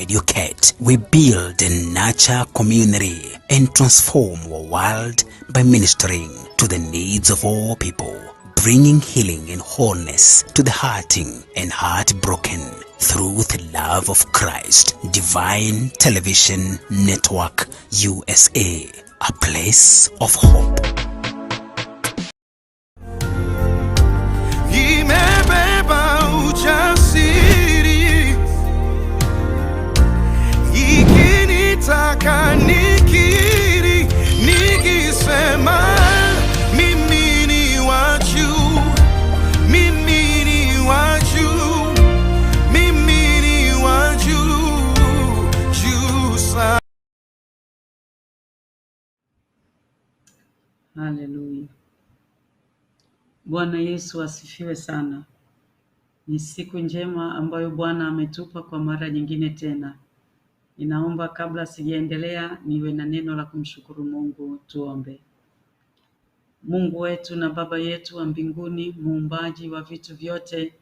educate, we build and nurture community and transform our world by ministering to the needs of all people, bringing healing and wholeness to the hurting and heartbroken through the love of Christ. Divine Television Network USA, a place of hope. Imebeba ujasiri, ikinitaka nikiri, nikisema mimi ni wa juu, mimi ni wa juu, mimi ni wa juu, juu sana. Haleluya. Bwana Yesu asifiwe sana. Ni siku njema ambayo Bwana ametupa kwa mara nyingine tena. Ninaomba kabla sijaendelea niwe na neno la kumshukuru Mungu. Tuombe. Mungu wetu na Baba yetu wa mbinguni, muumbaji wa vitu vyote,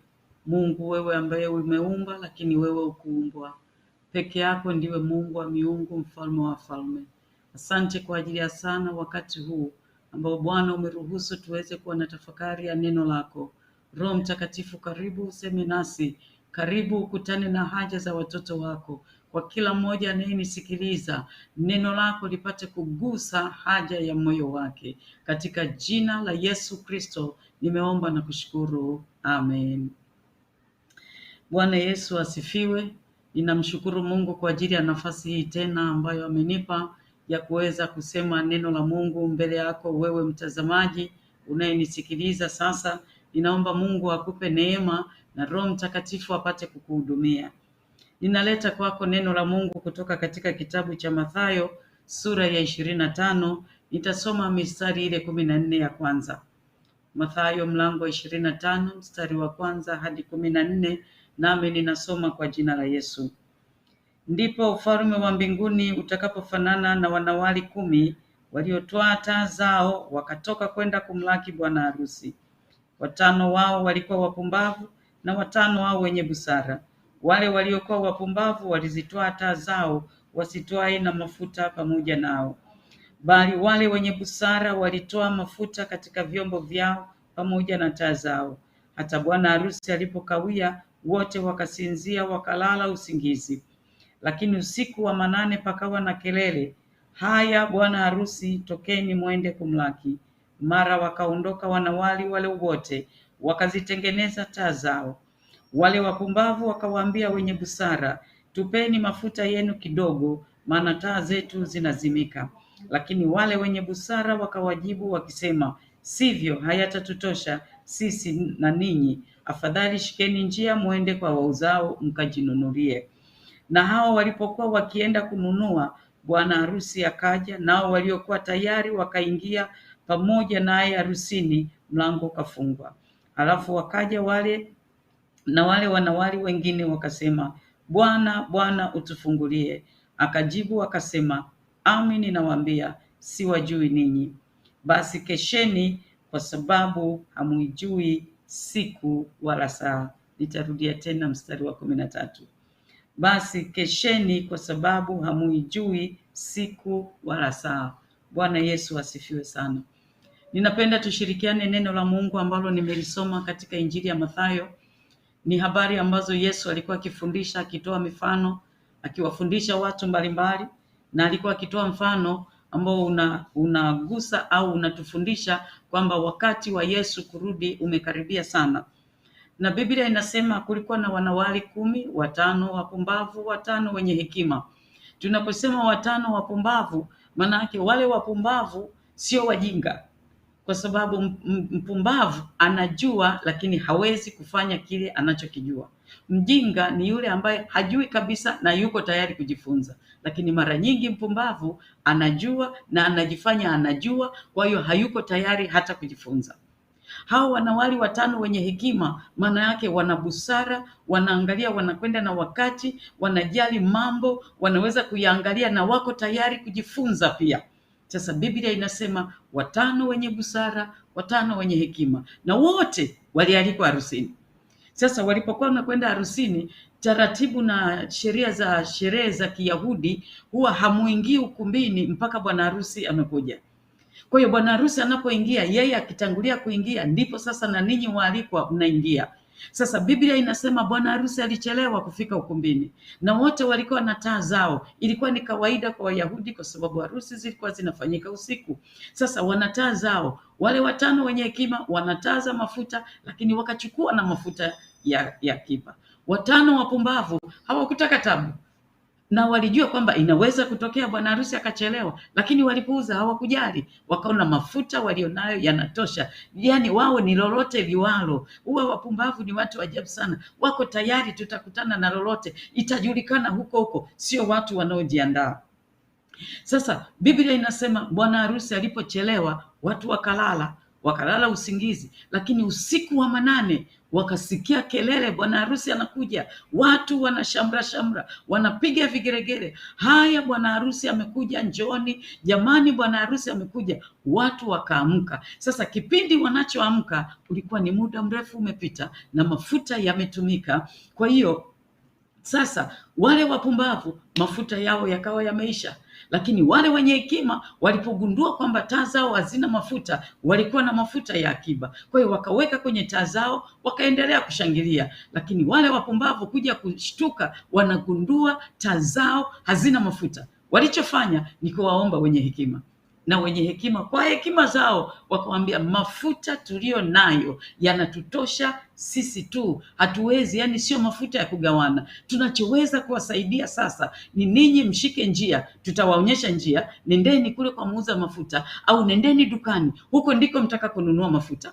Mungu wewe ambaye umeumba lakini wewe ukuumbwa. Peke yako ndiwe Mungu wa miungu, mfalme wa falme. Asante kwa ajili ya sana wakati huu ambao Bwana umeruhusu tuweze kuwa na tafakari ya neno lako. Roho Mtakatifu, karibu useme nasi, karibu ukutane na haja za watoto wako. Kwa kila mmoja anayenisikiliza, neno lako lipate kugusa haja ya moyo wake. Katika jina la Yesu Kristo nimeomba na kushukuru. Amen. Bwana Yesu asifiwe. Ninamshukuru Mungu kwa ajili ya nafasi hii tena ambayo amenipa ya kuweza kusema neno la Mungu mbele yako wewe mtazamaji unayenisikiliza sasa. Ninaomba Mungu akupe neema na Roho Mtakatifu apate kukuhudumia. Ninaleta kwako neno la Mungu kutoka katika kitabu cha Mathayo sura ya 25. Nitasoma mistari ile 14 ya kwanza. Mathayo mlango 25 mstari wa kwanza hadi 14, nami ninasoma kwa jina la Yesu. Ndipo ufalme wa mbinguni utakapofanana na wanawali 10 waliotoa taa zao wakatoka kwenda kumlaki bwana harusi. 5 wao walikuwa wapumbavu na 5 wao wenye busara. Wale waliokuwa wapumbavu walizitoa taa zao, wasitoae na mafuta pamoja nao, bali wale wenye busara walitoa mafuta katika vyombo vyao pamoja na taa zao. Hata bwana harusi alipokawia, wote wakasinzia wakalala usingizi. Lakini usiku wa 8 pakawa na kelele, haya bwana harusi, tokeni mwende kumlaki. Mara wakaondoka wanawali wale wote, wakazitengeneza taa zao. Wale wapumbavu wakawaambia wenye busara, tupeni mafuta yenu kidogo, maana taa zetu zinazimika. Lakini wale wenye busara wakawajibu wakisema, sivyo, hayatatutosha sisi na ninyi. Afadhali shikeni njia muende kwa wauzao mkajinunulie. Na hao walipokuwa wakienda kununua, bwana harusi akaja, nao waliokuwa tayari wakaingia pamoja naye harusini, mlango ukafungwa. Alafu wakaja wale wanawali wengine wakasema, Bwana, Bwana, utufungulie. Akajibu akasema, amini nawaambia, siwajui ninyi. Basi kesheni, kwa sababu hamuijui siku wala saa. Nitarudia tena mstari wa 13. Basi kesheni, kwa sababu hamuijui siku wala saa. Bwana Yesu asifiwe sana. Ninapenda tushirikiane neno la Mungu ambalo nimelisoma katika Injili ya Mathayo. Ni habari ambazo Yesu alikuwa akifundisha, akitoa mifano, akiwafundisha watu mbalimbali, na alikuwa akitoa mfano ambao unagusa au unatufundisha kwamba wakati wa Yesu kurudi umekaribia sana. Na Biblia inasema kulikuwa na wanawali 10, 5 wapumbavu, 5 wenye hekima. Tunaposema 5 wapumbavu, maana yake wale wapumbavu sio wajinga, kwa sababu mpumbavu anajua lakini hawezi kufanya kile anachokijua. Mjinga ni yule ambaye hajui kabisa na yuko tayari kujifunza, lakini mara nyingi mpumbavu anajua na anajifanya anajua, kwa hiyo hayuko tayari hata kujifunza. Hao wanawali 5 wenye hekima, maana yake wana busara, wanaangalia, wanakwenda na wakati, wanajali mambo, wanaweza kuyaangalia na wako tayari kujifunza pia. Sasa Biblia inasema 5 wenye busara, 5 wenye hekima, na wote walialikwa harusini. Sasa walipokuwa wanakwenda harusini, taratibu na sheria za sherehe za Kiyahudi huwa hamuingii ukumbini mpaka bwana harusi amekuja. Kwa hiyo bwana harusi anapoingia, yeye akitangulia kuingia, ndipo sasa na ninyi waalikwa mnaingia. Sasa Biblia inasema bwana harusi alichelewa kufika ukumbini na wote walikuwa na taa zao. Ilikuwa ni kawaida kwa Wayahudi kwa sababu harusi zilikuwa zinafanyika usiku. Sasa wana taa zao. Wale 5 wenye hekima wana taa za mafuta, lakini wakachukua na mafuta ya akiba. 5 wapumbavu hawakutaka tabu, na walijua kwamba inaweza kutokea bwana harusi akachelewa, lakini walipuuza, hawakujali. Wakaona mafuta walionayo yanatosha, yani wao ni lolote liwalo. Huwa wapumbavu ni watu ajabu sana, wako tayari, tutakutana na lolote, itajulikana huko huko, sio watu wanaojiandaa. Sasa Biblia inasema bwana harusi alipochelewa, watu wakalala usingizi, lakini usiku wa manane wakasikia kelele, bwana harusi anakuja. Watu wanashamra, wanapiga vigeregere, haya bwana harusi amekuja, njooni jamani, bwana harusi amekuja. Watu wakaamka. Sasa kipindi wanachoamka ulikuwa ni muda mrefu umepita na mafuta yametumika. Kwa hiyo sasa wale wapumbavu mafuta yao yakawa yameisha, lakini wale wenye hekima walipogundua kwamba taa zao hazina mafuta, walikuwa na mafuta ya akiba. Kwa hiyo wakaweka kwenye taa zao, wakaendelea kushangilia. Lakini wale wapumbavu kuja kushtuka, wanagundua taa zao hazina mafuta. Walichofanya ni kuwaomba wenye hekima, na wenye hekima kwa hekima zao wakawambia, mafuta tulio nayo yanatutosha sisi tu, hatuwezi, yani sio mafuta ya kugawana. Tunachoweza kuwasaidia sasa ni ninyi mshike njia, tutawaonyesha njia, nendeni kule kwa muuza mafuta, au nendeni dukani, huko ndiko mtakaponunua mafuta.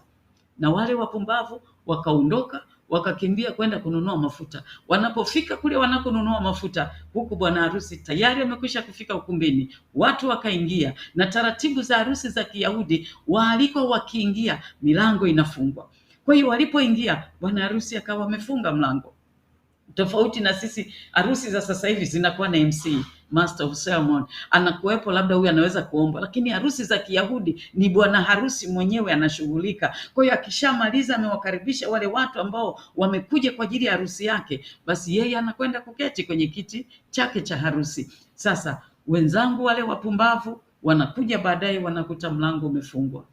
Na wale wapumbavu wakaondoka, wakakimbia kwenda kununua mafuta. Wanapofika kule wanakonunua mafuta, huku bwana harusi tayari amekwisha kufika ukumbini. Watu wakaingia, na taratibu za harusi za Kiyahudi, waalikwa wakiingia, milango inafungwa. Kwa hiyo walipoingia, bwana harusi akawa amefunga mlango. Tofauti na sisi harusi za sasa hivi zinakuwa na MC, master of ceremony, anakuwepo, labda huyu anaweza kuomba. Lakini harusi za Kiyahudi ni bwana harusi mwenyewe anashughulika. Kwa hiyo akishamaliza, amewakaribisha wale watu ambao wamekuja kwa ajili ya harusi yake, basi yeye anakwenda kuketi kwenye kiti chake cha harusi. Sasa wenzangu wale wapumbavu wanakuja baadaye, wanakuta mlango umefungwa.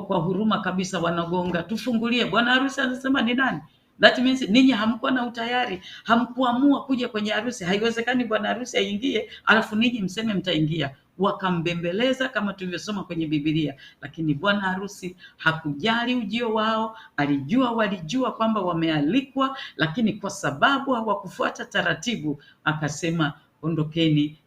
Kwa huruma kabisa wanagonga, tufungulie. Bwana harusi anasema ni nani? That means ninyi hamkuwa na utayari, hamkuamua kuja kwenye harusi. Haiwezekani bwana harusi aingie alafu ninyi mseme mtaingia. Wakambembeleza kama tulivyosoma kwenye Biblia, lakini bwana harusi hakujali ujio wao. Walijua kwamba wamealikwa, lakini kwa sababu hawakufuata taratibu, akasema ondokeni,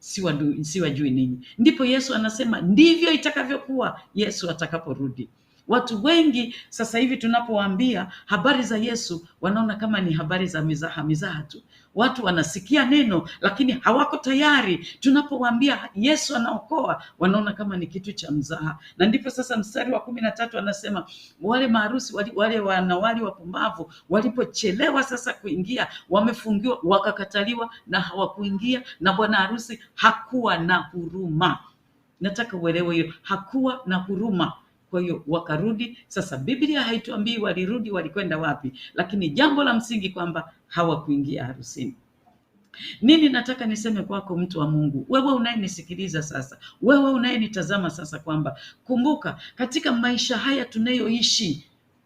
siwajui ninyi. Ndipo Yesu anasema ndivyo itakavyokuwa Yesu atakaporudi. Watu wengi sasa hivi tunapowaambia habari za Yesu, wanaona kama ni habari za mizaha tu. Watu wanasikia neno lakini hawako tayari. Tunapowaambia Yesu anaokoa, wanaona kama ni kitu cha mzaha. Na ndipo sasa mstari wa 13 anasema wale maharusi, wale wanawali wapumbavu walipochelewa sasa kuingia, wamefungiwa, wakakataliwa na hawakuingia, na bwana harusi hakuwa na huruma. Nataka uelewe hiyo, hakuwa na huruma. Kwa hiyo wakarudi. Sasa Biblia haituambii walirudi walikwenda wapi, lakini jambo la msingi kwamba hawakuingia harusini. Nini nataka niseme kwako, mtu wa Mungu, wewe unayenisikiliza sasa, wewe unayenitazama sasa, kwamba kumbuka, katika maisha haya tunayoishi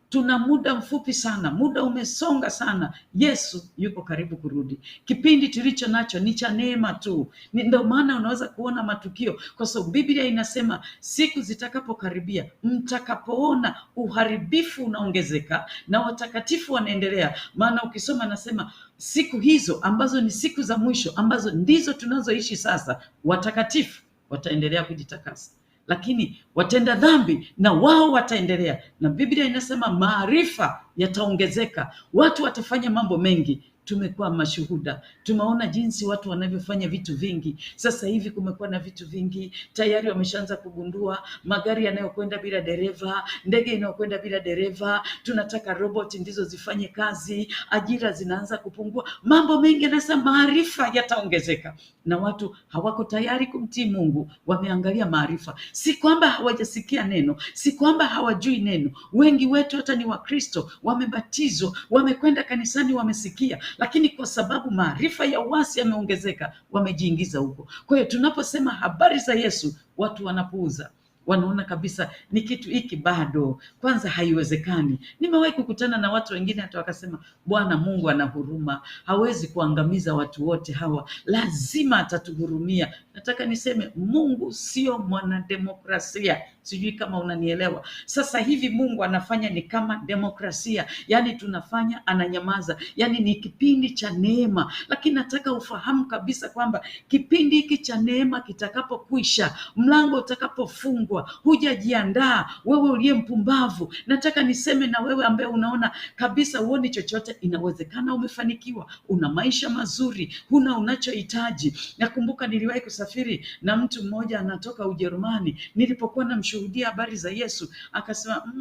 tuna muda mfupi sana, muda umesonga sana. Yesu yuko karibu kurudi. Kipindi tulicho nacho ni cha neema tu. Ndio maana unaweza kuona matukio, kwa sababu Biblia inasema siku zitakapokaribia, mtakapoona uharibifu unaongezeka na watakatifu wanaendelea. Maana ukisoma nasema siku hizo ambazo ni siku za mwisho, ambazo ndizo tunazoishi sasa, watakatifu wataendelea kujitakasa, lakini watenda dhambi na wao wataendelea. Na Biblia inasema maarifa yataongezeka, watu watafanya mambo mengi. Tumekuwa mashuhuda, tumeona jinsi watu wanavyofanya vitu vingi. Sasa hivi kumekuwa na vitu vingi, tayari wameshaanza kugundua magari yanayokwenda bila dereva, ndege inayokwenda bila dereva. Tunataka robot ndizo zifanye kazi, ajira zinaanza kupungua, mambo mengi. Sasa maarifa yataongezeka, na watu hawako tayari kumtii Mungu. Wameangalia maarifa, si kwamba hawajasikia neno, si kwamba hawajui neno. Wengi wetu hata ni Wakristo, wamebatizwa, wamekwenda kanisani, wamesikia, lakini kwa sababu maarifa ya uasi yameongezeka, wamejiingiza huko. Kwa hiyo tunaposema habari za Yesu, watu wanapuuza, wanaona kabisa ni kitu hiki bado, kwanza haiwezekani. Nimewahi kukutana na watu wengine hata wakasema, Bwana Mungu ana huruma, hawezi kuangamiza watu wote hawa, lazima atatuhurumia. Nataka niseme Mungu sio mwanademokrasia. Sijui kama unanielewa. Sasa hivi Mungu anafanya ni kama demokrasia, yaani tunafanya ananyamaza, yaani ni kipindi cha neema. Lakini nataka ufahamu kabisa kwamba kipindi hiki cha neema kitakapokwisha, mlango utakapofungwa, hujajiandaa wewe uliye mpumbavu. Nataka niseme na wewe ambaye unaona kabisa uoni chochote, inawezekana umefanikiwa, una maisha mazuri, huna unachohitaji. Nakumbuka niliwahi kusafiri na mtu mmoja anatoka Ujerumani, nilipokuwa namshuhudia habari za Yesu, akasema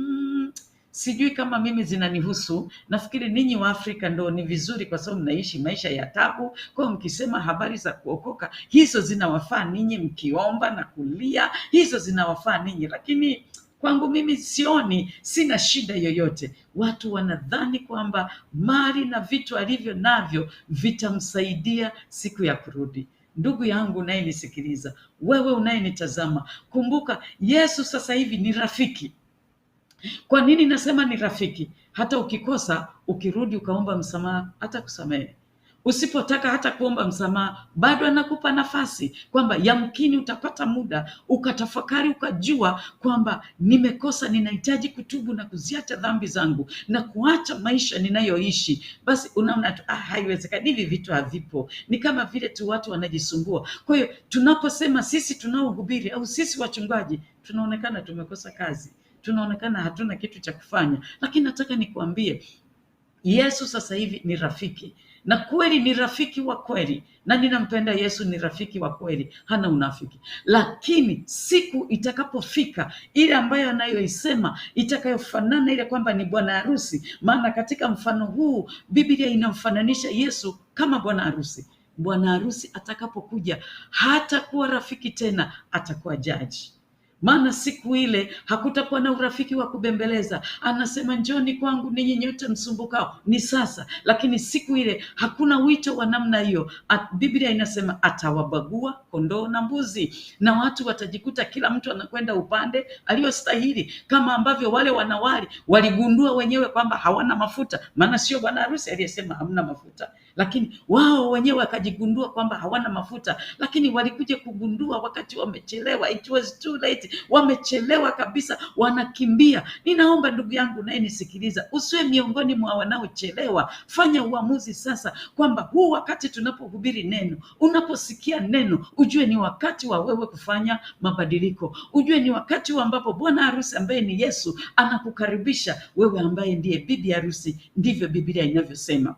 sijui kama mimi zinanihusu, nafikiri ninyi wa Afrika ndo ni vizuri kwa sababu mnaishi maisha ya tabu, kwa mkisema habari za kuokoka hizo zinawafaa ninyi, mkiomba na kulia hizo zinawafaa ninyi, lakini kwangu mimi sioni, sina shida yoyote. Watu wanadhani kwamba mali na vitu alivyo navyo vitamsaidia siku ya kurudi. Ndugu yangu unayenisikiliza, wewe unayenitazama, kumbuka Yesu sasa hivi ni rafiki. Kwa nini nasema ni rafiki? Hata ukikosa, ukirudi ukaomba msamaha, hata kusamehe. Usipotaka hata kuomba msamaha, bado anakupa nafasi kwamba yamkini utapata muda ukatafakari, ukajua kwamba nimekosa, ninahitaji kutubu na kuziacha dhambi zangu na kuacha maisha ninayoishi. Basi unaona tu haiwezekani, hivi vitu havipo. Ni kama vile tu watu wanajisumbua. Kwa hiyo tunaposema sisi tunaohubiri au sisi wachungaji, tunaonekana tumekosa kazi, tunaonekana hatuna kitu cha kufanya. Lakini nataka nikuambie, Yesu sasa hivi ni rafiki, na kweli ni rafiki wa kweli, na ninampenda Yesu, ni rafiki wa kweli, hana unafiki. Lakini siku itakapofika ile ambayo anayoisema itakayofanana ile kwamba ni bwana harusi, maana katika mfano huu Biblia inamfananisha Yesu kama bwana harusi. Bwana harusi atakapokuja hatakuwa rafiki tena, atakuwa jaji. Maana siku ile hakutakuwa na urafiki wa kubembeleza. Anasema njoni kwangu ninyi nyote msumbukao, ni sasa. Lakini siku ile hakuna wito wa namna hiyo. Biblia inasema atawabagua kondoo na mbuzi, na watu watajikuta kila mtu anakwenda upande aliyostahili, kama ambavyo wale wanawali waligundua wenyewe kwamba hawana mafuta. Maana sio bwana harusi aliyesema hamna mafuta, lakini wao wenyewe wakajigundua kwamba hawana mafuta, lakini walikuja kugundua wakati wamechelewa. It was too late. Wamechelewa kabisa, wanakimbia. Ninaomba ndugu yangu naye nisikiliza, usiwe miongoni mwa wanaochelewa. Fanya uamuzi sasa kwamba huu wakati tunapohubiri neno, unaposikia neno, ujue ni wakati wa wewe kufanya mabadiliko. Ujue ni wakati ambapo bwana harusi ambaye ni Yesu anakukaribisha wewe ambaye ndiye bibi harusi. Ndivyo Biblia inavyosema.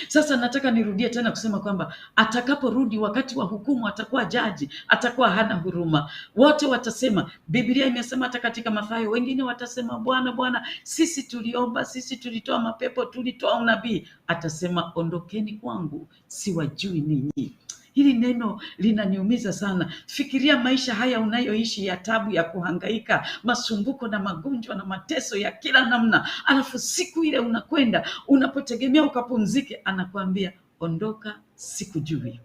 Sasa nataka nirudie tena kusema kwamba atakaporudi wakati wa hukumu, atakuwa jaji, atakuwa hana huruma. Wote watasema, Biblia imesema hata katika Mathayo, wengine watasema Bwana Bwana, sisi tuliomba, sisi tulitoa mapepo, tulitoa unabii. Atasema ondokeni kwangu, siwajui ninyi. Hili neno linaniumiza sana. Fikiria maisha haya unayoishi ya tabu, ya kuhangaika, masumbuko na magonjwa na mateso ya kila namna. Alafu siku ile unakwenda, unapotegemea ukapumzike, anakuambia ondoka, sikujui.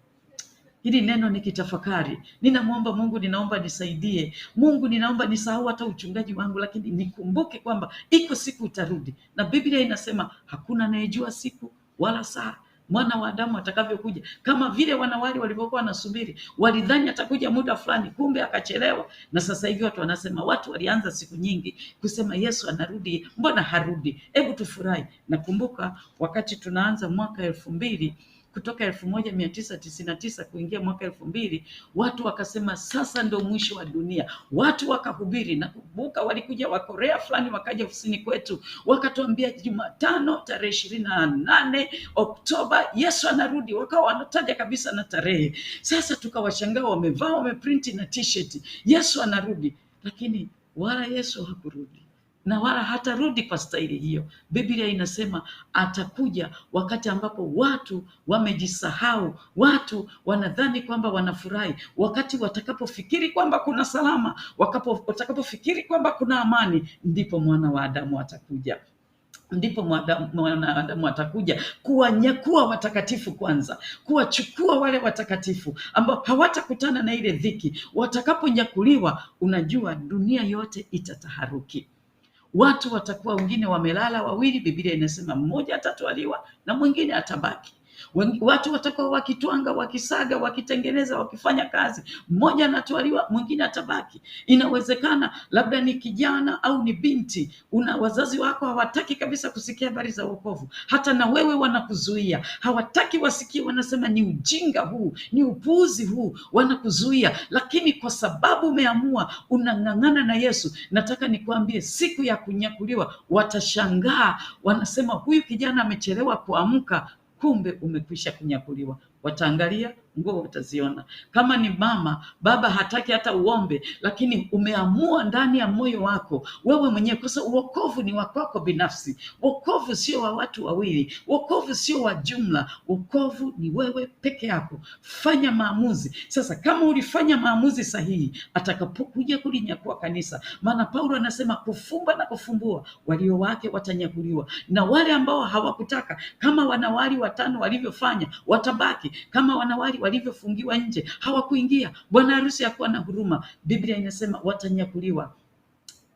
Hili neno nikitafakari, ninamwomba Mungu, ninaomba nisaidie. Mungu, ninaomba nisahau hata uchungaji wangu, lakini nikumbuke kwamba iko siku utarudi. Na Biblia inasema hakuna anayejua siku wala saa mwana wa Adamu atakavyokuja. Kama vile wanawali walivyokuwa wanasubiri, walidhani atakuja muda fulani, kumbe akachelewa. Na sasa hivi watu wanasema, watu walianza siku nyingi kusema Yesu anarudi, mbona harudi? Hebu tufurahi. Nakumbuka wakati tunaanza mwaka 2000, kutoka 1999 kuingia mwaka 2000, watu wakasema sasa ndo mwisho wa dunia. Watu wakahubiri, na kumbuka walikuja wa Korea fulani wakaja ofisini kwetu, wakatuambia Jumatano tarehe 28 Oktoba Yesu anarudi. Wakawa wanataja kabisa na tarehe. Sasa tukawashangaa, wamevaa wameprinti na t-shirt Yesu anarudi, lakini wala Yesu hakurudi na wala hatarudi kwa staili hiyo. Biblia inasema atakuja wakati ambapo watu wamejisahau, watu wanadhani kwamba wanafurahi, wakati watakapofikiri kwamba kuna salama, watakapofikiri kwamba kuna amani, ndipo mwana wa Adamu atakuja. ndipo mwanadamu atakuja kuwanyakua watakatifu kwanza, kuwachukua wale watakatifu ambao hawatakutana na ile dhiki. Watakaponyakuliwa, unajua dunia yote itataharuki. Watu watakuwa wengine wamelala wawili, Biblia inasema mmoja atatwaliwa na mwingine atabaki. Watu watakuwa wakitwanga, wakisaga, wakitengeneza, wakifanya kazi, mmoja anatwaliwa, mwingine atabaki. Inawezekana labda ni kijana au ni binti, wazazi wako hawataki kabisa kusikia habari za wokovu, hata na wewe wanakuzuia, hawataki wasikie, wanasema ni ujinga huu, ni upuuzi huu, wanakuzuia. Lakini kwa sababu umeamua, unang'ang'ana na Yesu, nataka nikwambie siku ya kunyakuliwa watashangaa, wanasema huyu kijana amechelewa kuamka, kumbe umekwisha kunyakuliwa. Wataangalia nguo, wataziona. Kama ni mama, baba hataki hata uombe, lakini umeamua ndani ya moyo wako wewe mwenyewe, kwa sababu wokovu ni wako binafsi. Wokovu sio wa watu wawili, wokovu sio wa jumla, wokovu ni wewe peke yako. Fanya maamuzi sasa. Kama ulifanya maamuzi sahihi, atakapokuja kulinyakua kanisa, maana Paulo anasema kufumba na kufumbua walio wake watanyakuliwa, na wale ambao hawakutaka, kama wanawali 5 walivyofanya, watabaki. Kama wanawali walivyofungiwa nje, hawakuingia, bwana harusi hakuwa na huruma, Biblia inasema watanyakuliwa.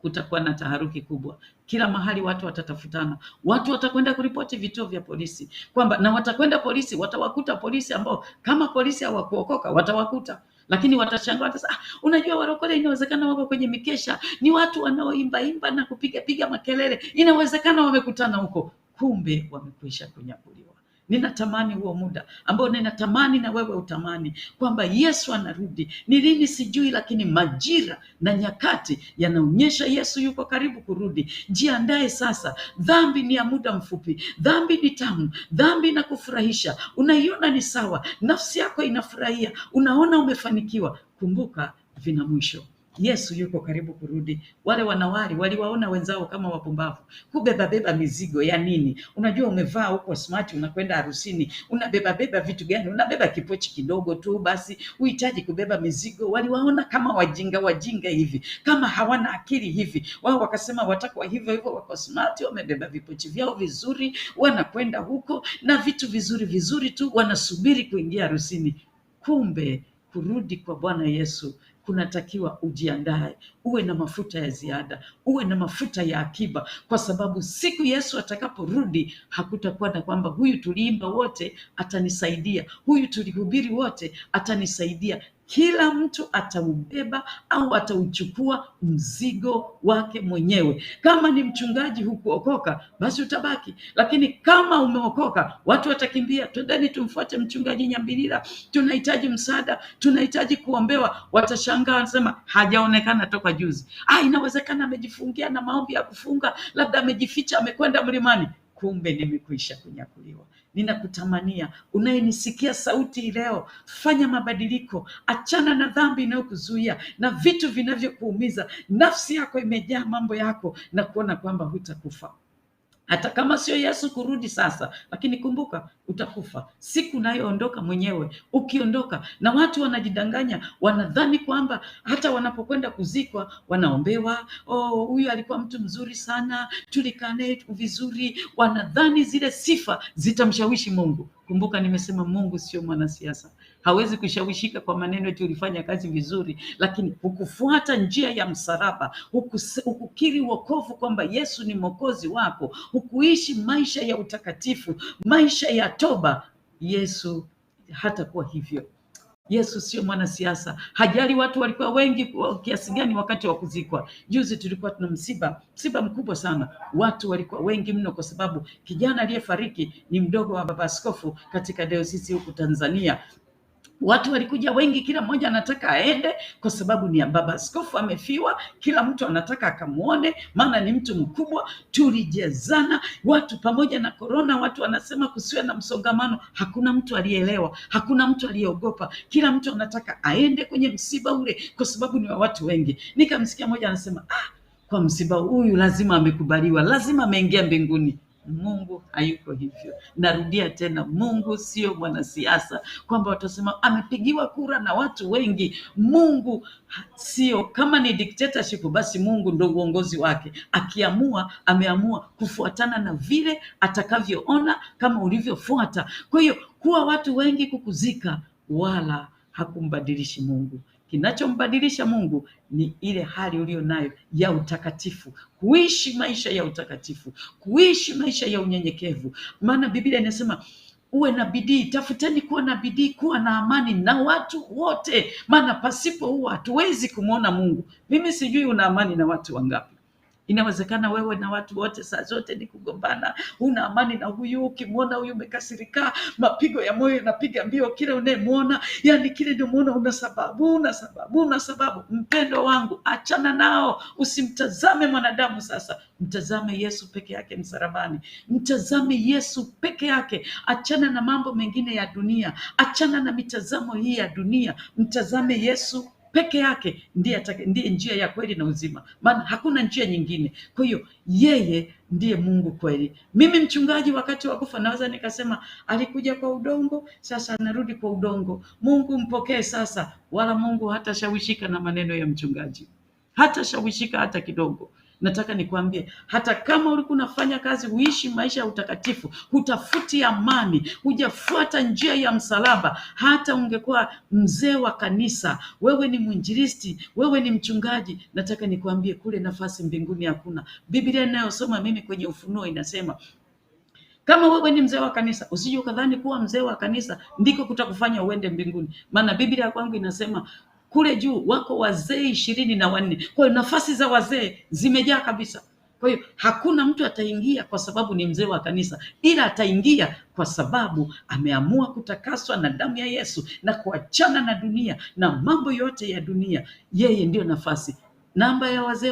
Kutakuwa na taharuki kubwa. Kila mahali watu watatafutana, watu watakwenda kuripoti vituo vya polisi kwamba, na watakwenda polisi, watawakuta polisi ambao kama polisi hawakuokoka watawakuta, lakini watashangaa, watasema unajua warokole inawezekana wako kwenye mikesha, ni watu wanaoimba na kupiga makelele, inawezekana wamekutana huko, kumbe wamekwisha kunyakuliwa. Ninatamani huo muda ambao ninatamani na wewe utamani, kwamba Yesu anarudi. Ni lini sijui, lakini majira na nyakati yanaonyesha Yesu yuko karibu kurudi. Jiandae sasa. Dhambi ni ya muda mfupi, dhambi ni tamu, dhambi inakufurahisha, unaiona ni sawa, nafsi yako inafurahia, unaona umefanikiwa. Kumbuka vina mwisho. Yesu yuko karibu kurudi. Wale wanawali waliwaona wenzao kama wapumbavu, kubeba mizigo ya nini? Unajua umevaa huko smart, unakwenda harusini, unabeba vitu gani? Unabeba kipochi kidogo tu basi, uhitaji kubeba mizigo. Waliwaona kama wajinga hivi, kama hawana akili hivi. Wao wakasema watakuwa hivyo, wako smart, wamebeba vipochi vyao vizuri, wanakwenda huko na vitu vizuri tu, wanasubiri kuingia harusini. Kumbe kurudi kwa Bwana Yesu kunatakiwa ujiandae, uwe na mafuta ya ziada, uwe na mafuta ya akiba, kwa sababu siku Yesu atakaporudi hakutakuwa na kwamba huyu tuliimba wote atanisaidia, huyu tulihubiri wote atanisaidia. Kila mtu ataubeba au atauchukua mzigo wake mwenyewe. Kama ni mchungaji hukuokoka, basi utabaki, lakini kama umeokoka, watu watakimbia, twendeni tumfuate mchungaji Nyambilila, tunahitaji msaada, tunahitaji kuombewa. Watashangaa, wanasema hajaonekana toka juzi. Inawezekana amejifungia na maombi ya kufunga, labda amejificha, amekwenda mlimani. Kumbe nimekwisha kunyakuliwa. Ninakutamania unayenisikia sauti leo, fanya mabadiliko, achana na dhambi inayokuzuia na vitu vinavyokuumiza. Nafsi yako imejaa mambo yako na kuona kwamba hutakufa. Hata kama sio Yesu kurudi sasa, lakini kumbuka utakufa siku unayoondoka mwenyewe. Ukiondoka, na watu wanajidanganya, wanadhani kwamba hata wanapokwenda kuzikwa wanaombewa, huyu alikuwa mtu mzuri sana, tulikaa naye vizuri. Wanadhani zile sifa zitamshawishi Mungu. Kumbuka nimesema Mungu sio mwanasiasa, hawezi kushawishika kwa maneno eti ulifanya kazi vizuri, lakini hukufuata njia ya msalaba, hukukiri wokovu kwamba Yesu ni mwokozi wako, hukuishi maisha ya utakatifu, maisha ya toba. Yesu hatakuwa hivyo. Yesu sio mwanasiasa, hajali watu walikuwa wengi kiasi gani wakati wa kuzikwa. Juzi tulikuwa tuna msiba mkubwa sana, watu walikuwa wengi mno, kwa sababu kijana aliyefariki ni mdogo wa baba askofu katika dayosisi huku Tanzania. Watu walikuja wengi, kila mmoja anataka aende kwa sababu ni ya baba askofu amefiwa. Kila mtu anataka akamuone, maana ni mtu mkubwa. Tulijazana watu, pamoja na corona, watu wanasema kusiwe na msongamano. Hakuna mtu alielewa, hakuna mtu aliogopa. Kila mtu anataka aende kwenye msiba ule kwa sababu ni wa watu wengi. Nikamsikia mmoja anasema, kwa msiba huyu lazima amekubaliwa, lazima ameingia mbinguni. Mungu hayuko hivyo. Narudia tena, Mungu sio mwanasiasa kwamba watasema amepigiwa kura na watu wengi. Mungu sio kama ni dictatorship, basi Mungu ndo uongozi wake. Akiamua, ameamua kufuatana na vile atakavyoona kama ulivyofuata. Kwa hiyo kuwa watu wengi kukuzika wala hakumbadilishi Mungu. Kinachombadilisha Mungu ni ile hali ulio nayo ya utakatifu, kuishi maisha ya utakatifu, kuishi maisha ya unyenyekevu. Maana Biblia inasema uwe na bidii, tafuteni kuwa na bidii, kuwa na amani na watu wote, maana pasipo huo hatuwezi kumwona Mungu. Mimi sijui una amani na watu wangapi. Inawezekana wewe na watu wote saa zote ni kugombana, una amani na huyu, ukimwona huyu umekasirika, mapigo ya moyo yanapiga mbio kile unayemwona, yani kile ndio muona una sababu. Mpendo wangu, achana nao, usimtazame mwanadamu sasa, mtazame Yesu peke yake msalabani, mtazame Yesu peke yake. Achana na mambo mengine ya dunia, achana na mitazamo hii ya dunia, mtazame Yesu peke yake. Ndiye njia ya kweli na uzima, maana hakuna njia nyingine. Kwa hiyo yeye ndiye Mungu kweli. Mimi mchungaji, wakati wa kufa naweza nikasema alikuja kwa udongo, sasa anarudi kwa udongo. Mungu mpokee sasa. Wala Mungu hatashawishika na maneno ya mchungaji, hatashawishika hata kidogo. Nataka nikwambie, hata kama ulikuwa unafanya kazi, huishi maisha ya utakatifu, hutafuti amani, hujafuata njia ya msalaba, hata ungekuwa mzee wa kanisa, wewe ni mwinjilisti, wewe ni mchungaji, nataka nikwambie kule nafasi mbinguni hakuna. Biblia ninayosoma mimi kwenye Ufunuo inasema kama wewe ni mzee wa kanisa, usije ukadhani kuwa mzee wa kanisa ndiko kutakufanya uende mbinguni. Maana Biblia kwangu inasema kule juu wako wazee 24. Kwa hiyo nafasi za wazee zimejaa kabisa. Kwa hiyo hakuna mtu ataingia kwa sababu ni mzee wa kanisa, ila ataingia kwa sababu ameamua kutakaswa na damu ya Yesu na kuachana na dunia na mambo yote ya dunia. Yeye ndio nafasi. Namba ya wazee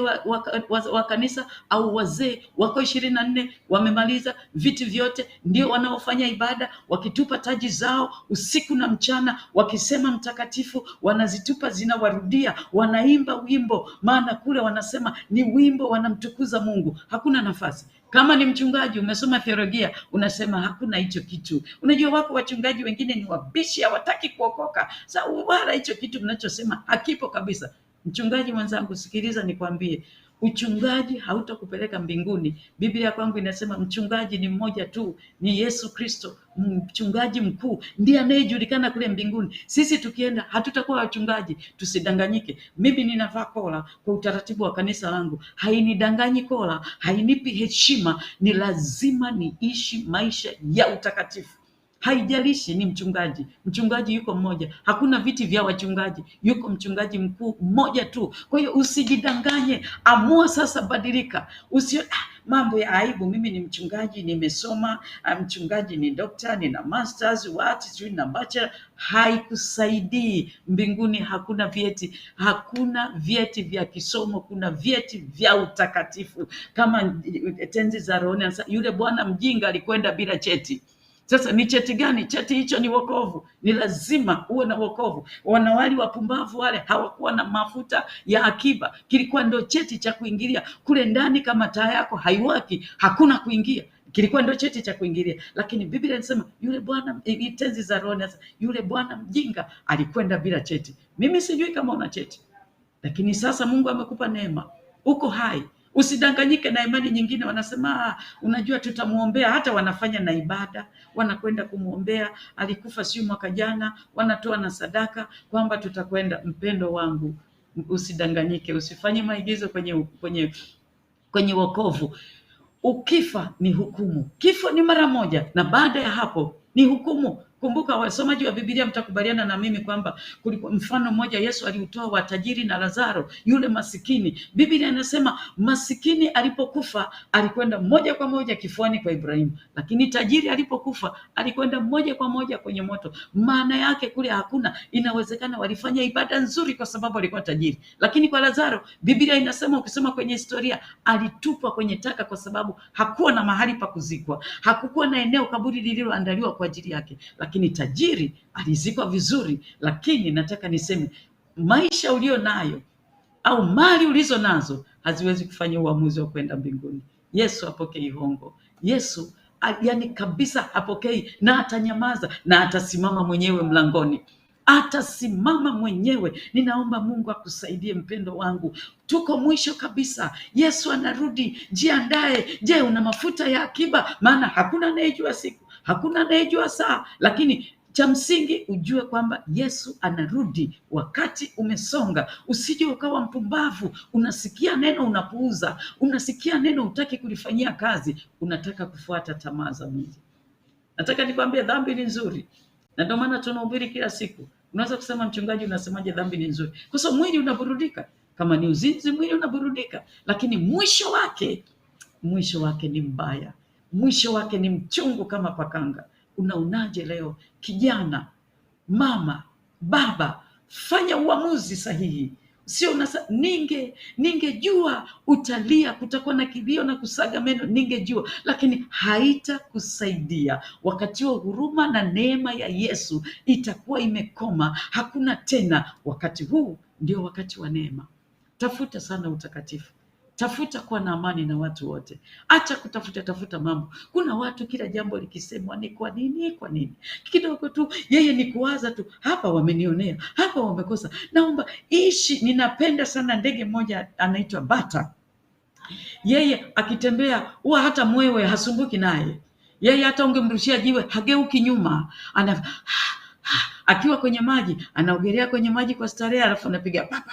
wa kanisa au wazee wako 24, wamemaliza viti vyote, ndio wanaofanya ibada, wakitupa taji zao usiku na mchana, wakisema mtakatifu, wanazitupa zinawarudia, wanaimba wimbo, maana kule wanasema ni wimbo, wanamtukuza Mungu. Hakuna nafasi. Kama ni mchungaji, umesoma theolojia, unasema hakuna hicho kitu. Unajua wako wachungaji wengine ni wabishi, hawataki kuokoka. Sasa wala hicho kitu mnachosema hakipo kabisa. Mchungaji mwenzangu, sikiliza nikwambie, uchungaji hautakupeleka mbinguni. Biblia kwangu inasema mchungaji ni mmoja tu, ni Yesu Kristo. Mchungaji mkuu ndiye anayejulikana kule mbinguni. Sisi tukienda hatutakuwa wachungaji, tusidanganyike. Mimi ninavaa kola kwa utaratibu wa kanisa langu, hainidanganyi kola, hainipi heshima. Ni lazima niishi maisha ya utakatifu. Haijalishi ni mchungaji. Mchungaji yuko mmoja, hakuna viti vya wachungaji, yuko mchungaji mkuu mmoja tu. Kwa hiyo usijidanganye, amua sasa, badilika. Usio mambo ya aibu, mimi ni mchungaji, nimesoma, mchungaji ni doctor, nina masters, sijui na bachelor. Haikusaidii. Mbinguni hakuna vyeti, hakuna vyeti vya kisomo, kuna vyeti vya utakatifu. Kama tenzi za Rohoni, yule bwana mjinga alikwenda bila cheti. Sasa ni cheti gani? Cheti hicho ni wokovu. Ni lazima uwe na wokovu. Wanawali wapumbavu wale hawakuwa na mafuta ya akiba, kilikuwa ndio cheti cha kuingilia kule ndani. Kama taa yako haiwaki, hakuna kuingia, kilikuwa ndio cheti cha kuingilia. Lakini Biblia inasema yule bwana, tenzi za Roho, yule bwana mjinga alikwenda bila cheti. Mimi sijui kama una cheti, lakini sasa Mungu amekupa neema, uko hai. Usidanganyike na imani nyingine. Wanasema unajua tutamuombea, hata wanafanya na ibada, wanakwenda kumuombea, alikufa siyo mwaka jana, wanatoa na sadaka kwamba tutakwenda. Mpendo wangu, usidanganyike, usifanye maigizo kwenye wokovu. Ukifa ni hukumu, kifo ni mara moja, na baada ya hapo ni hukumu. Kumbuka wasomaji wa Biblia, mtakubaliana na mimi kwamba kulikuwa mfano mmoja Yesu aliutoa wa tajiri na Lazaro yule masikini. Biblia inasema masikini alipokufa alikwenda moja kwa moja kifuani kwa Ibrahimu, lakini tajiri alipokufa alikwenda moja kwa moja kwenye moto. Maana yake kule hakuna, inawezekana walifanya ibada nzuri kwa sababu alikuwa tajiri, lakini kwa Lazaro Biblia inasema, ukisoma kwenye historia, alitupwa kwenye taka kwa sababu hakuwa na mahali pa kuzikwa, hakukuwa na eneo kaburi lililoandaliwa kwa ajili yake. Lakini tajiri alizikwa vizuri. Lakini nataka niseme, maisha ulio nayo au mali ulizo nazo haziwezi kufanya uamuzi wa kwenda mbinguni. Yesu apokee hongo. Yesu yani kabisa hapokei, na atanyamaza na atasimama mwenyewe mlangoni, atasimama mwenyewe. Ninaomba Mungu akusaidie mpendo wangu, tuko mwisho kabisa, Yesu anarudi, jiandae. Je, una mafuta ya akiba? Maana hakuna anayejua siku, hakuna anayejua saa, lakini cha msingi ujue kwamba Yesu anarudi, wakati umesonga. Usije ukawa mpumbavu, unasikia neno unapuuza, unasikia neno hutaki kulifanyia kazi, unataka kufuata tamaa za mwili. Nataka nikwambie dhambi ni nzuri, na ndio maana tunahubiri kila siku. Unaweza kusema mchungaji, unasemaje dhambi ni nzuri? Kwa sababu mwili unaburudika. Kama ni uzinzi, mwili unaburudika, lakini mwisho wake ni mbaya, mwisho wake ni mchungu kama pakanga. Unaonaje leo kijana, mama, baba? Fanya uamuzi sahihi. Sio ningejua utalia, kutakuwa na kilio na kusaga meno, ningejua, lakini haitakusaidia. Wakati wa huruma na neema ya Yesu itakuwa imekoma, hakuna tena. Wakati huu ndio wakati wa neema. Tafuta sana utakatifu, tafuta kuwa na amani na watu wote. Acha tafuta mambo. Kuna watu kila jambo likisemwa ni kwa nini kidogo tu, yeye ni kuwaza tu, hapa wamenionea, hapa wamekosa, naomba ishi. Ninapenda sana ndege mmoja anaitwa bata. Yeye akitembea huwa hata mwewe hasumbuki naye. Yeye hata ungemrushia jiwe hageuki nyuma. Akiwa kwenye maji anaogelea kwenye maji kwa starehe, alafu anapiga pa.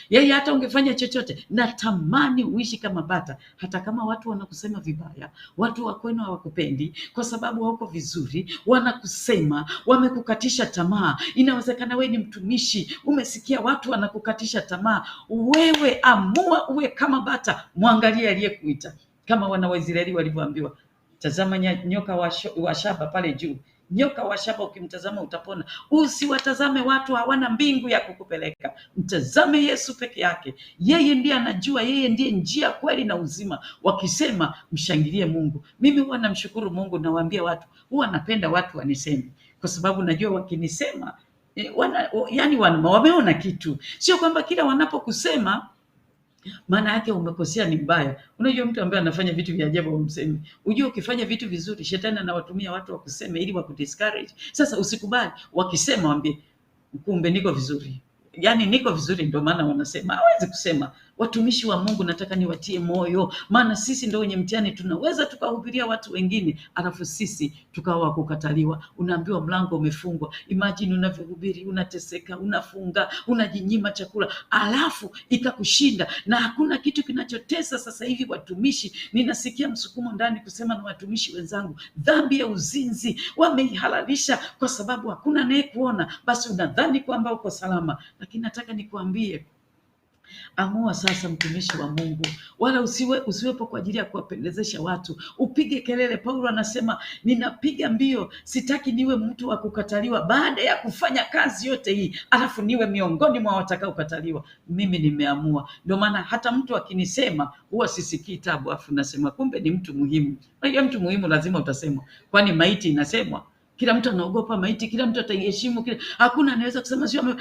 Yeye hata ungefanya chochote. Natamani uishi kama bata, hata kama watu wanakusema vibaya, watu wa kwenu hawakupendi kwa sababu hauko vizuri, wanakusema, wamekukatisha tamaa. Inawezekana wewe ni mtumishi, umesikia watu wanakukatisha tamaa. Wewe amua uwe kama bata, mwangalie aliyekuita, kama wana wa Israeli walivyoambiwa, tazama nyoka wa shaba pale juu. Nyoka wa shaba ukimtazama utapona. Usiwatazame watu, hawana mbingu ya kukupeleka. Mtazame Yesu peke yake. Yeye ndiye anajua, yeye ndiye njia, kweli na uzima. Wakisema mshangilie Mungu. Mimi huwa namshukuru Mungu, nawaambia watu, huwa napenda watu waniseme, kwa sababu najua wakinisema wameona kitu. Sio kwamba kila wanapokusema maana yake umekosea ni mbaya. Unajua mtu ambaye anafanya vitu vya ajabu umsemi. Unajua ukifanya vitu vizuri, shetani anawatumia watu wakuseme ili wakudiscourage. Sasa usikubali wakisema, waambie kumbe niko vizuri. Yaani niko vizuri, ndio maana wanasema. Hawezi kusema. Watumishi wa Mungu nataka niwatie moyo, maana sisi ndio wenye mtihani. Tunaweza tukahubiria watu wengine alafu sisi tukawa kukataliwa. Unaambiwa mlango umefungwa. Imagine unavyohubiri, unateseka, unafunga, unajinyima chakula, alafu ikakushinda. Na hakuna kitu kinachotesa sasa hivi watumishi. Ninasikia msukumo ndani kusema na watumishi wenzangu, dhambi ya uzinzi wameihalalisha kwa sababu hakuna naye kuona. Basi unadhani kwamba uko salama, lakini nataka nikuambie, amua sasa, mtumishi wa Mungu, wala usiwepo kwa ajili ya kuwapendezesha watu, upige kelele. Paulo anasema, ninapiga mbio, sitaki niwe mtu wa kukataliwa baada ya kufanya kazi yote hii, alafu niwe miongoni mwa watakaokataliwa. Mimi nimeamua. Ndio maana hata mtu akinisema huwa sisikii tabu, afu nasema kumbe ni mtu muhimu. Unajua mtu muhimu lazima utasemwa, kwani maiti inasemwa? Kila mtu anaogopa maiti, kila mtu ataiheshimu, hakuna anaweza kusema sio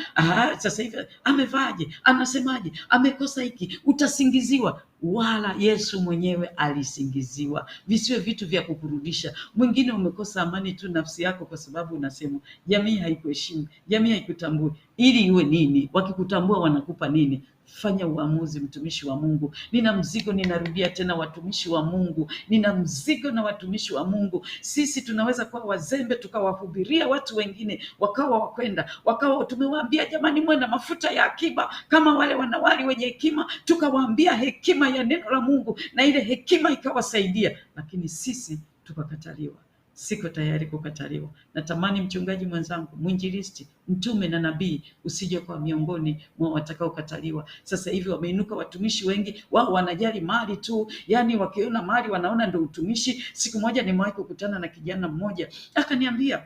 sasa hivi amevaaje, anasemaje, amekosa hiki, utasingiziwa. Wala Yesu mwenyewe alisingiziwa. Visiwe vitu vya kukurudisha. Mwingine umekosa amani tu nafsi yako kwa sababu unasema jamii haikuheshimu, jamii haikutambui. Ili iwe nini? Wakikutambua wanakupa nini? Fanya uamuzi, mtumishi wa Mungu. Nina mzigo, ninarudia tena, watumishi wa Mungu, nina mzigo na watumishi wa Mungu. Sisi tunaweza kuwa wazembe, tukawahubiria watu wengine wakawa wakwenda, wakawa tumewaambia jamani, mwe na mafuta ya akiba kama wale wanawali wenye hekima, tukawaambia hekima ya neno la Mungu na ile hekima ikawasaidia, lakini sisi tukakataliwa. Siko tayari kukataliwa. Natamani mchungaji mwenzangu, mwinjilisti, mtume na nabii, usije kwa miongoni mwa watakaokataliwa. Sasa hivi wameinuka watumishi wengi, wao wanajali mali tu, yani wakiona mali wanaona ndio utumishi. Siku moja nimewahi kukutana na kijana mmoja, akaniambia,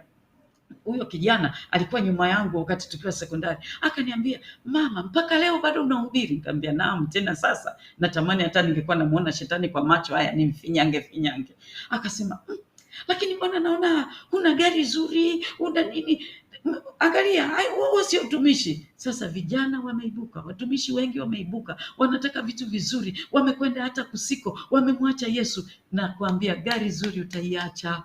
huyo kijana alikuwa nyuma yangu wakati tukiwa sekondari, akaniambia, mama, mpaka leo bado unahubiri? Nikamwambia naam, tena sasa natamani hata ningekuwa namuona shetani kwa macho haya nimfinyange. Akasema, lakini mbona naona una gari zuri, una nini? Angalia, huo sio utumishi. Sasa vijana wameibuka, watumishi wengi wameibuka, wanataka vitu vizuri, wamekwenda hata kusiko, wamemwacha Yesu. Na kuambia gari zuri utaiacha.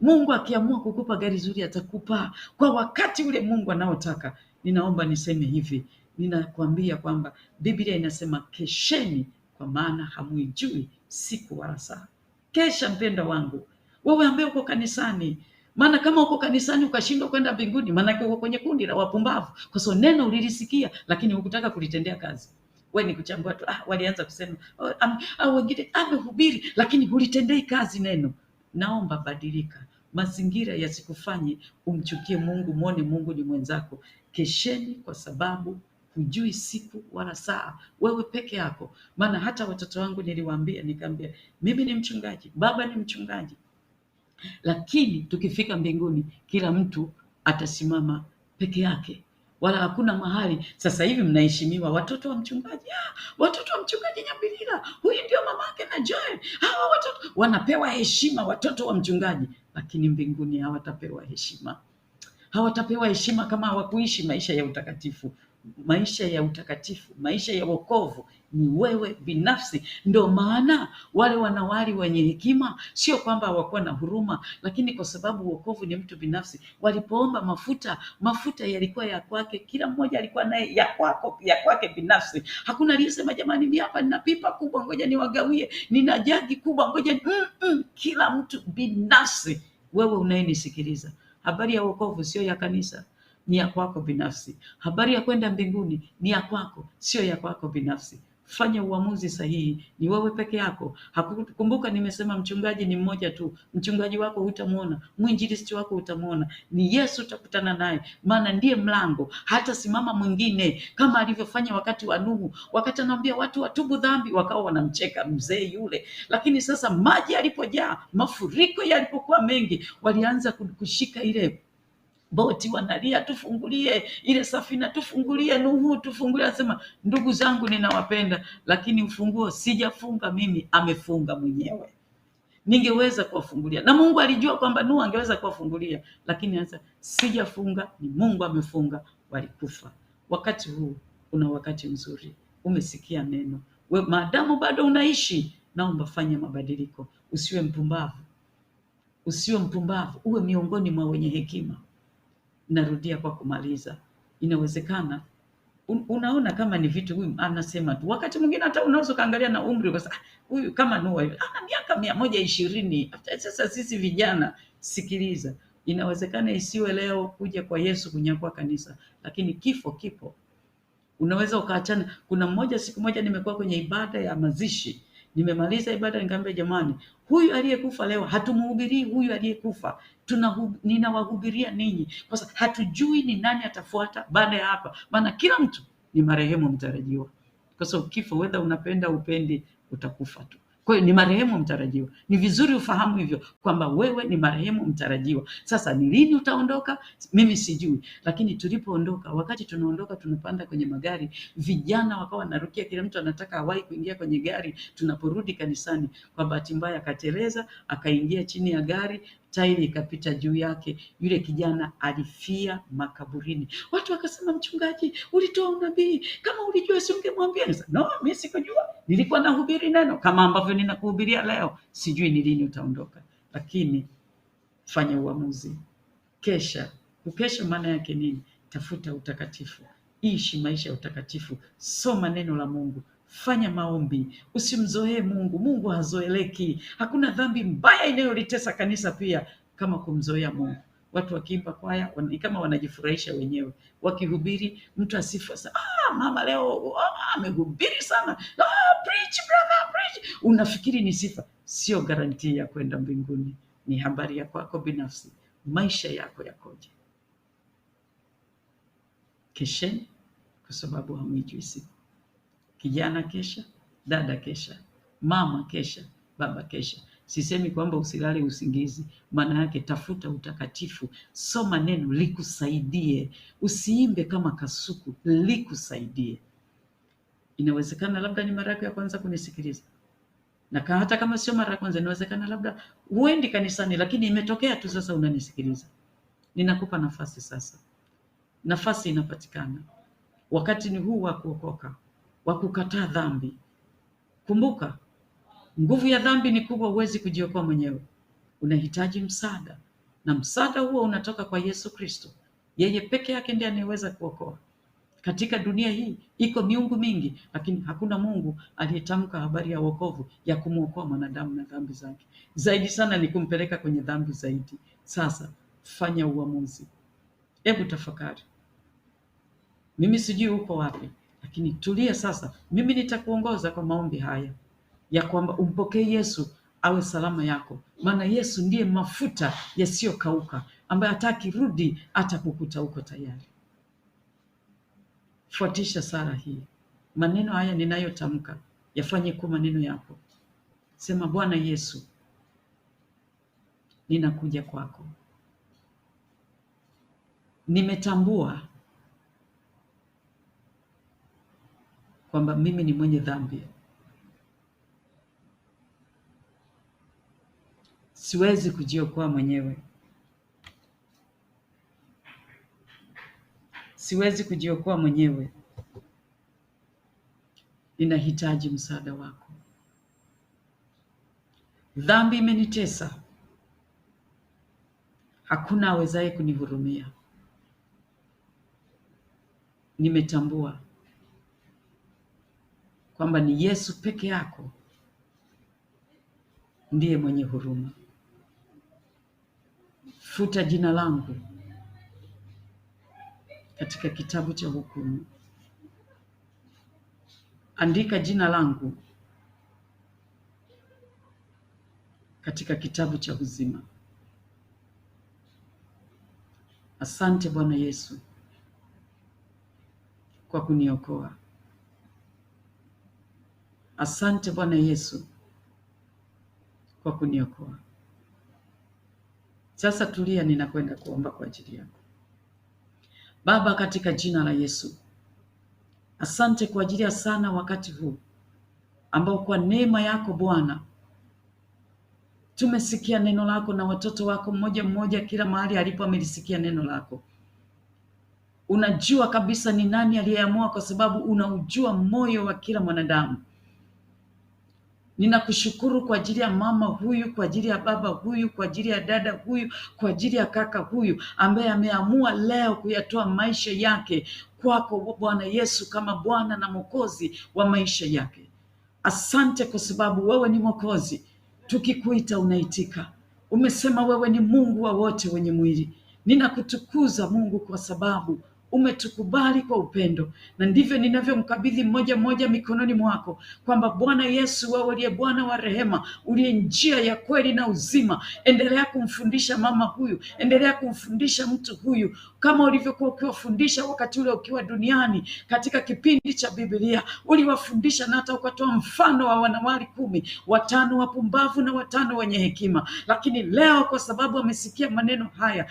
Mungu akiamua kukupa gari zuri atakupa kwa wakati ule Mungu anaotaka. Ninaomba niseme hivi, ninakwambia kwamba Biblia inasema kesheni, kwa maana hamuijui siku wala saa. Kesha mpendwa wangu, wewe ambaye uko kanisani. Maana kama uko kanisani ukashindwa kwenda mbinguni, maana uko kwenye kundi la wapumbavu, kwa sababu neno ulilisikia lakini hukutaka kulitendea kazi. Wewe ni kuchambua tu, walianza kusema wengine amehubiri lakini hulitendei kazi neno. Naomba badilika, mazingira yasikufanye umchukie Mungu, muone Mungu ni mwenzako. Kesheni, kwa sababu hujui siku wala saa, wewe peke yako. Maana hata watoto wangu niliwaambia, nikamwambia mimi ni mchungaji, baba ni mchungaji, lakini tukifika mbinguni kila mtu atasimama peke yake, wala hakuna mahali. Sasa hivi mnaheshimiwa watoto wa mchungaji, watoto wa mchungaji Nyambilila, huyu ndio mamake na Joel, hawa watoto wanapewa heshima, watoto wa mchungaji. Lakini mbinguni hawatapewa heshima, hawatapewa heshima kama hawakuishi maisha ya utakatifu. Maisha ya utakatifu, maisha ya wokovu ni wewe binafsi. Ndio maana wale wanawali wenye hekima sio kwamba hawakuwa na huruma, lakini kwa sababu wokovu ni mtu binafsi, walipoomba mafuta yalikuwa ya kwake, kila mmoja alikuwa naye ya kwake binafsi. Hakuna aliyesema jamani, mimi hapa nina pipa kubwa ngoja niwagawie, nina jagi kubwa ngoja kila mtu binafsi. Wewe unayenisikiliza, habari ya wokovu sio ya kanisa, ni ya kwako binafsi. Habari ya kwenda mbinguni ni ya kwako, sio ya kwako binafsi. Fanya uamuzi sahihi, ni wewe peke yako. Kumbuka nimesema mchungaji ni mmoja tu. Mchungaji wako hutamuona, mwinjilisti wako hutamuona, ni Yesu utakutana naye, maana ndiye mlango. Hata simama mwingine kama alivyofanya wakati wa Nuhu, wakati anaambia watu watubu dhambi, wakawa wanamcheka mzee yule. Lakini sasa maji yalipojaa, mafuriko yalipokuwa mengi, walianza kushika ile boti, wanalia tufungulie ile safina, tufungulie Nuhu, tufungulie. Anasema ndugu zangu ninawapenda, lakini ufunguo sijafunga mimi, amefunga mwenyewe. Ningeweza kuwafungulia, na Mungu alijua kwamba Nuhu angeweza kuwafungulia, lakini anasema sijafunga, ni Mungu amefunga. Walikufa. Wakati huu una wakati mzuri, umesikia neno, wewe maadamu bado unaishi, naomba fanya mabadiliko. Usiwe mpumbavu, usiwe mpumbavu, uwe miongoni mwa wenye hekima. Narudia kwa kumaliza, inawezekana unaona kama ni vitu huyu anasema tu. Wakati mwingine hata unaweza kaangalia na umri kwa sababu huyu kama Noah ana miaka 120. Sasa sisi vijana, sikiliza, inawezekana isiwe leo kuja kwa Yesu kunyakua kanisa, lakini kifo kipo. Unaweza ukaachana. Kuna mmoja, siku moja nimekuwa kwenye ibada ya mazishi, nimemaliza ibada nikamwambia jamani, huyu aliyekufa leo hatumhubirii huyu aliyekufa, ninawahubiria ninyi, kwa sababu hatujui ni nani atafuata baada ya hapa. Maana kila mtu ni marehemu mtarajiwa, kwa sababu kifo, whether unapenda upendi, utakufa tu. Kwa hiyo ni marehemu mtarajiwa. Ni vizuri ufahamu hivyo kwamba wewe ni marehemu mtarajiwa. Sasa ni lini utaondoka mimi sijui, lakini tulipoondoka, wakati tunaondoka tunapanda kwenye magari, vijana wakawa wanarukia, kila mtu anataka awahi kuingia kwenye gari. Tunaporudi kanisani, kwa bahati mbaya akateleza, akaingia chini ya gari, tairi ikapita juu yake. Yule kijana alifia makaburini. Watu wakasema, mchungaji, ulitoa unabii, kama ulijua si ungemwambia. No, mimi sikujua, nilikuwa nahubiri neno kama ambavyo ninakuhubiria leo. Sijui ni lini utaondoka, lakini fanya uamuzi. Kesha. Kukesha maana yake nini? Tafuta utakatifu, ishi maisha ya utakatifu, soma neno la Mungu, fanya maombi, usimzoee Mungu. Mungu hazoeleki. Hakuna dhambi mbaya inayolitesa kanisa pia kama kumzoea Mungu. Watu wakiimba kwaya ni kama wanajifurahisha wenyewe, wakihubiri mtu asifa sana, mama leo amehubiri sana, preach brother preach, unafikiri ni sifa. Sio garantii ya kwenda mbinguni, ni habari ya kwako binafsi. Maisha yako yakoje? Kesheni, kwa sababu hamwijui siku. Kijana kesha, dada kesha, mama kesha, baba kesha. Sisemi kwamba usilale usingizi, maana yake tafuta utakatifu, soma neno likusaidie. Usiimbe kama kasuku, likusaidie. Inawezekana labda ni mara yako ya kwanza kunisikiliza, na hata kama sio mara ya kwanza, inawezekana labda huendi kanisani, lakini imetokea tu sasa unanisikiliza. Ninakupa nafasi sasa. Nafasi inapatikana. Wakati ni huu wa kuokoka, wa kukataa dhambi. Kumbuka, nguvu ya dhambi ni kubwa, huwezi kujiokoa mwenyewe. Unahitaji msaada, na msaada huo unatoka kwa Yesu Kristo. Yeye peke yake ndiye anayeweza kuokoa. Katika dunia hii iko miungu mingi, lakini hakuna Mungu aliyetamka habari ya wokovu ya kumwokoa mwanadamu na dhambi zake. Zaidi sana ni kumpeleka kwenye dhambi zaidi. Sasa fanya uamuzi. Hebu tafakari. Mimi sijui uko wapi, lakini tulia sasa. Mimi nitakuongoza kwa maombi haya ya kwamba umpokee Yesu awe salama yako, maana Yesu ndiye mafuta yasiyokauka ambaye atakirudi atakukuta uko tayari. Fuatisha sala hii. Maneno haya ninayotamka yafanye kuwa maneno yako. Sema, Bwana Yesu, ninakuja kwako. Nimetambua kwamba mimi ni mwenye dhambi. Siwezi kujiokoa mwenyewe. Siwezi kujiokoa mwenyewe. Ninahitaji msaada wako. Dhambi imenitesa. Hakuna awezaye kunihurumia. Nimetambua kwamba ni Yesu peke yako ndiye mwenye huruma. Futa jina langu katika kitabu cha hukumu. Andika jina langu katika kitabu cha uzima. Asante Bwana Yesu kwa kuniokoa. Asante Bwana Yesu kwa kuniokoa. Sasa tulia, ninakwenda kuomba kwa ajili yako. Baba, katika jina la Yesu, asante kwa ajili ya sana wakati huu ambao kwa neema yako Bwana tumesikia neno lako, na watoto wako mmoja mmoja kila mahali alipo amelisikia neno lako. Unajua kabisa ni nani aliyeamua, kwa sababu unaujua moyo wa kila mwanadamu. Ninakushukuru kwa ajili ya mama huyu, kwa ajili ya baba huyu, kwa ajili ya dada huyu, kwa ajili ya kaka huyu ambaye ameamua leo kuyatoa maisha yake kwako Bwana Yesu kama Bwana na Mwokozi wa maisha yake. Asante kwa sababu wewe ni Mwokozi. Tukikuita unaitika. Umesema wewe ni Mungu wa wote wenye mwili. Ninakutukuza Mungu kwa sababu umetukubali kwa upendo, na ndivyo ninavyomkabidhi mmoja mmoja mikononi mwako, kwamba Bwana Yesu, wewe uliye Bwana wa rehema, uliye njia ya kweli na uzima, endelea kumfundisha mama huyu, endelea kumfundisha mtu huyu kama ulivyokuwa ukiwafundisha wakati ule ukiwa duniani. Katika kipindi cha Biblia uliwafundisha na hata ukatoa mfano wa wanawali 10, 5 wapumbavu na 5 wenye hekima. Lakini leo kwa sababu amesikia maneno haya,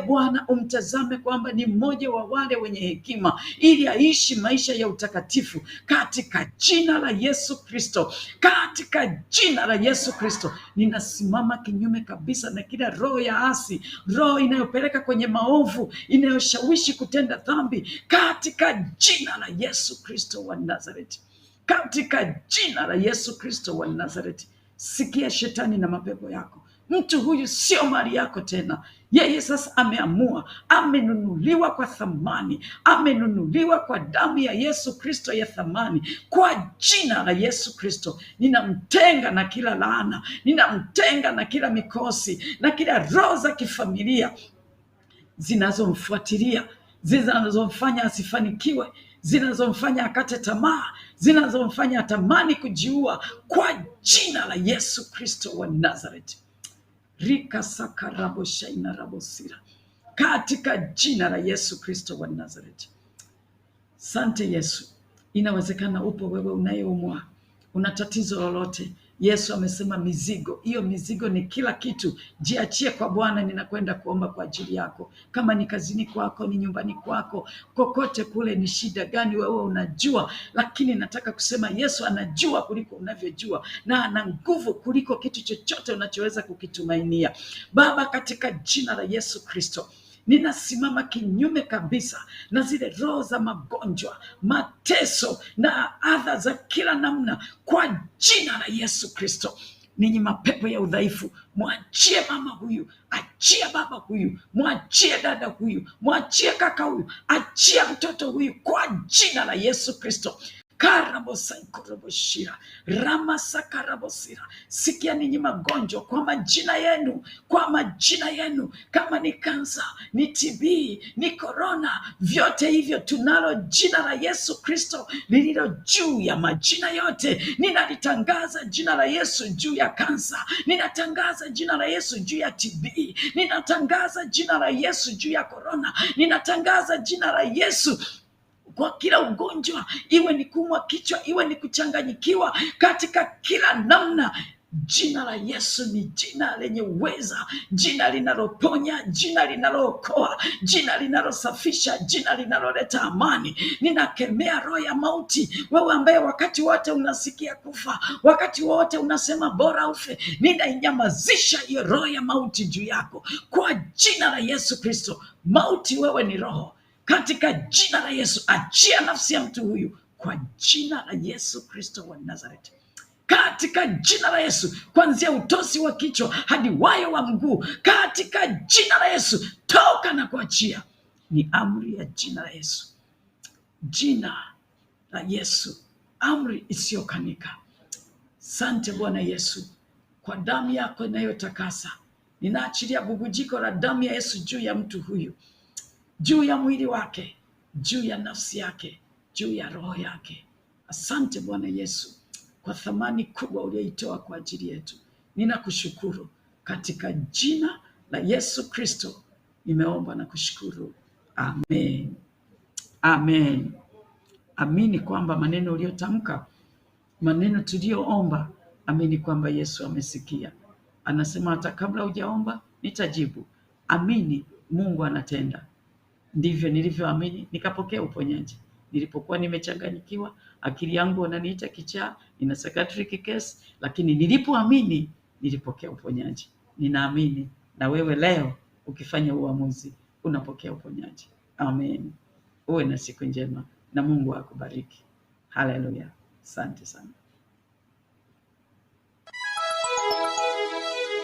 Bwana umtazame kwamba ni mmoja wa wale wenye hekima, ili aishi maisha ya utakatifu katika jina la Yesu Kristo. Katika jina la Yesu Kristo ninasimama kinyume kabisa na kila roho ya asi, roho inayopeleka kwenye maovu, inayoshawishi kutenda dhambi, katika jina la Yesu Kristo wa Nazareti. Katika jina la Yesu Kristo wa Nazareti. Sikia shetani na mapepo yako. Mtu huyu sio mali yako tena. Yeye sasa ameamua, amenunuliwa kwa thamani, amenunuliwa kwa damu ya Yesu Kristo ya thamani. Kwa jina la Yesu Kristo ninamtenga na kila laana, ninamtenga na kila mikosi, na kila roho za kifamilia zinazomfuatilia, zinazomfanya asifanikiwe, zinazomfanya akate tamaa, zinazomfanya atamani kujiua, kwa jina la Yesu Kristo wa Nazareti. Rika sakarabo shaina rabosira, katika jina la Yesu Kristo wa Nazareti. Sante Yesu. Inawezekana upo wewe unayeumwa, una tatizo lolote. Yesu amesema mizigo, hiyo mizigo ni kila kitu. Jiachie kwa Bwana. Ninakwenda kuomba kwa ajili yako. Kama ni kazini kwako, ni nyumbani kwako, kokote kule, ni shida gani wewe unajua, lakini nataka kusema Yesu anajua kuliko unavyojua, na ana nguvu kuliko kitu chochote unachoweza kukitumainia. Baba, katika jina la Yesu Kristo, Ninasimama kinyume kabisa na zile roho za magonjwa, mateso na adha za kila namna kwa jina la Yesu Kristo. Ninyi mapepo ya udhaifu, mwachie mama huyu, achia baba huyu, mwachie dada huyu, mwachie kaka huyu, achia mtoto huyu kwa jina la Yesu Kristo. Karabosaikoroboshira ramasakarabosira. Sikia ninyi magonjwa kwa majina yenu, kwa majina yenu, kama ni kansa, ni TB, ni korona, vyote hivyo tunalo jina la Yesu Kristo lililo juu ya majina yote. Ninalitangaza jina la Yesu juu ya kansa, ninatangaza jina la Yesu juu ya TB, ninatangaza jina la Yesu juu ya korona, ninatangaza jina la Yesu kwa kila ugonjwa, iwe ni kuumwa kichwa, iwe ni kuchanganyikiwa, katika kila namna. Jina la Yesu ni jina lenye uweza, jina linaloponya, jina linalookoa, jina linalosafisha, jina linaloleta amani. Ninakemea roho ya mauti, wewe ambaye wakati wote unasikia kufa, wakati wote unasema bora ufe, ninainyamazisha hiyo roho ya mauti juu yako kwa jina la Yesu Kristo. Mauti, wewe ni roho, katika jina la Yesu achia nafsi ya mtu huyu kwa jina la Yesu Kristo wa Nazareti. Katika jina la Yesu, kuanzia utosi wa kichwa hadi wayo wa mguu, katika jina la Yesu toka na kuachia. Ni amri ya jina la Yesu, jina la Yesu, amri isiyokanika. Sante Bwana Yesu kwa damu yako inayotakasa. Ninaachilia bubujiko la damu ya Yesu juu ya mtu huyu, juu ya mwili wake, juu ya nafsi yake, juu ya roho yake. Asante Bwana Yesu kwa thamani kubwa uliyoitoa kwa ajili yetu. Ninakushukuru katika jina la Yesu Kristo nimeomba na kushukuru. Amen. Amen. Amini kwamba maneno uliyotamka, maneno tuliyoomba, amini kwamba Yesu amesikia. Anasema hata kabla hujaomba nitajibu. Amini Mungu anatenda. Ndivyo nilivyoamini nikapokea uponyaji. Nilipokuwa nimechanganyikiwa, akili yangu wananiita kichaa, nina psychiatric case, lakini nilipoamini nilipokea uponyaji. Ninaamini na wewe leo ukifanya uamuzi unapokea uponyaji. Amen. Uwe na siku njema na Mungu akubariki. Haleluya. Asante sana.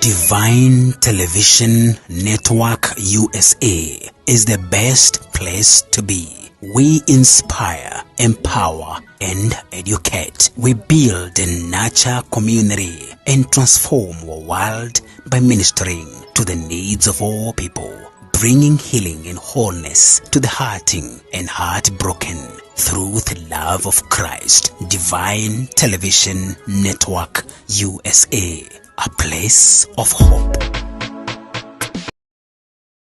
Divine Television Network USA is the best place to be. We inspire, empower, and educate. We build and nurture community and transform our world by ministering to the needs of all people, bringing healing and wholeness to the hurting and heartbroken through the love of Christ. Divine Television Network USA, a place of hope.